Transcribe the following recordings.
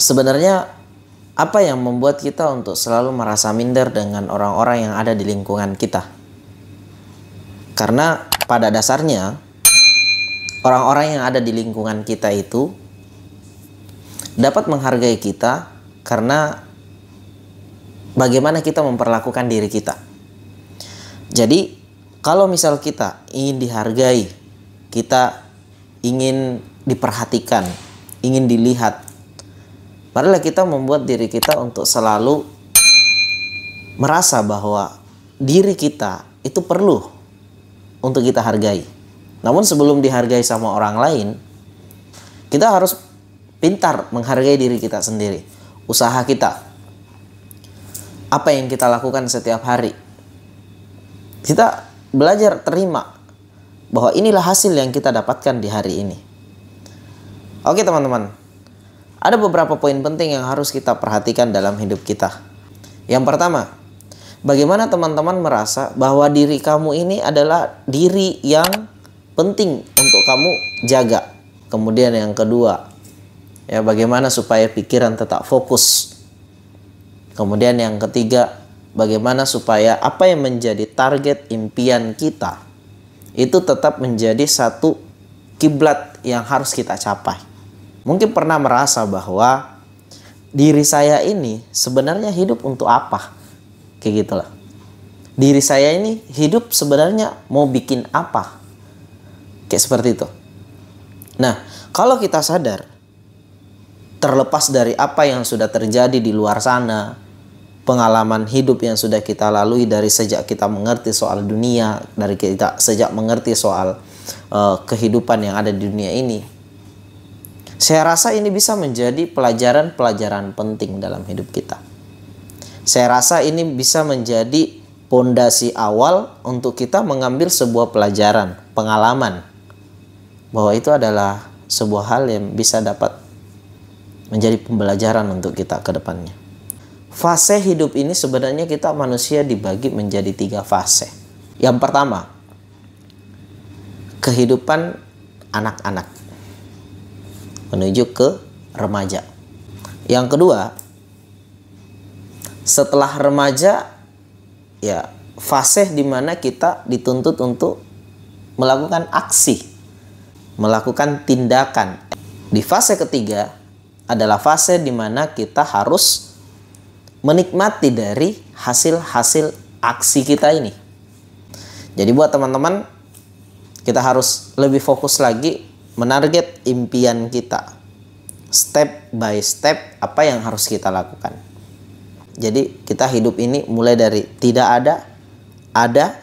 Sebenarnya apa yang membuat kita untuk selalu merasa minder dengan orang-orang yang ada di lingkungan kita? Karena pada dasarnya orang-orang yang ada di lingkungan kita itu dapat menghargai kita karena bagaimana kita memperlakukan diri kita. Jadi kalau misal kita ingin dihargai, kita ingin diperhatikan, ingin dilihat, marilah kita membuat diri kita untuk selalu merasa bahwa diri kita itu perlu untuk kita hargai. Namun sebelum dihargai sama orang lain, kita harus pintar menghargai diri kita sendiri. Usaha kita, apa yang kita lakukan setiap hari, kita belajar terima bahwa inilah hasil yang kita dapatkan di hari ini. Oke teman-teman, ada beberapa poin penting yang harus kita perhatikan dalam hidup kita. Yang pertama, bagaimana teman-teman merasa bahwa diri kamu ini adalah diri yang penting untuk kamu jaga. Kemudian yang kedua, ya, bagaimana supaya pikiran tetap fokus. Kemudian yang ketiga, bagaimana supaya apa yang menjadi target impian kita itu tetap menjadi satu kiblat yang harus kita capai. Mungkin pernah merasa bahwa diri saya ini sebenarnya hidup untuk apa? Kayak gitulah. Diri saya ini hidup sebenarnya mau bikin apa? Kayak seperti itu. Nah, kalau kita sadar, terlepas dari apa yang sudah terjadi di luar sana, pengalaman hidup yang sudah kita lalui dari sejak kita mengerti soal dunia, dari kita sejak mengerti soal kehidupan yang ada di dunia ini, saya rasa ini bisa menjadi pelajaran-pelajaran penting dalam hidup kita. Saya rasa ini bisa menjadi pondasi awal untuk kita mengambil sebuah pelajaran, pengalaman, bahwa itu adalah sebuah hal yang bisa dapat menjadi pembelajaran untuk kita ke depannya. Fase hidup ini sebenarnya kita manusia dibagi menjadi 3 fase. Yang pertama, kehidupan anak-anak menuju ke remaja. Yang kedua, setelah remaja, ya, fase di mana kita dituntut untuk melakukan aksi, melakukan tindakan. Di fase ketiga adalah fase di mana kita harus menikmati dari hasil-hasil aksi kita ini. Jadi buat teman-teman, kita harus lebih fokus lagi menarget impian kita. Step by step apa yang harus kita lakukan. Jadi kita hidup ini mulai dari tidak ada,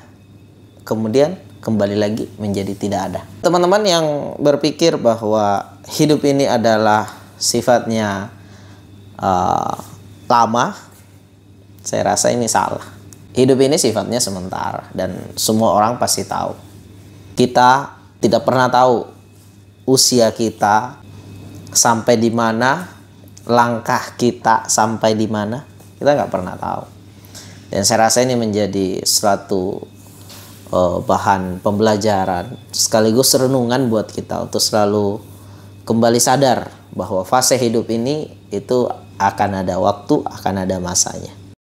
kemudian kembali lagi menjadi tidak ada. Teman-teman yang berpikir bahwa hidup ini adalah sifatnya lama, saya rasa ini salah. Hidup ini sifatnya sementara dan semua orang pasti tahu. Kita tidak pernah tahu usia kita sampai di mana, langkah kita sampai di mana. Kita nggak pernah tahu. Dan saya rasa ini menjadi suatu bahan pembelajaran sekaligus renungan buat kita untuk selalu kembali sadar bahwa fase hidup ini itu akan ada waktu, akan ada masanya.